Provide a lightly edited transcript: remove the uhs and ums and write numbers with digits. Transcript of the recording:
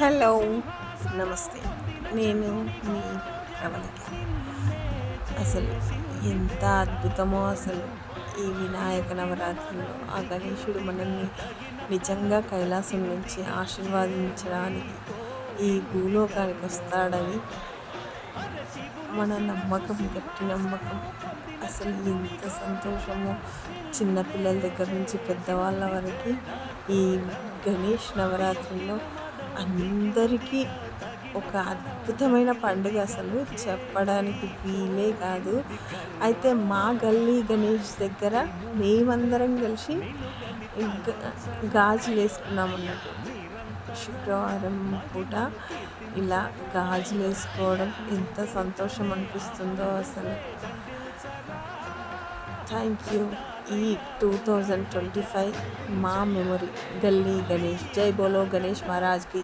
Hello, నమస్తే. నేను మీ ప్రవళిక. అసలు ఎంత అద్భుతమో అసలు ఈ వినాయక నవరాత్రులు. ఆ గణేశుడు మనల్ని నిజంగా కైలాసం నుంచి ఆశీర్వాదించడానికి ఈ భూలోకానికి వస్తాడని మన నమ్మకం, గట్టి నమ్మకం. అసలు ఎంత సంతోషమో, చిన్నపిల్లల దగ్గర నుంచి పెద్దవాళ్ళ వరకు ఈ గణేష్ నవరాత్రుల్లో అందరికీ ఒక అద్భుతమైన పండుగ, అసలు చెప్పడానికి వీలే కాదు. అయితే మా గల్లీ గణేష్ దగ్గర మేమందరం కలిసి గాజులు వేసుకున్నాం అన్నట్టు. శుక్రవారం పూట ఇలా గాజులు వేసుకోవడం ఎంత సంతోషం అనిపిస్తుందో అసలు. Thank you. ఈ 2025 మా మెమొరీ గల్లీ గణేష్. జై బోలో గణేష్ మహారాజ్కి.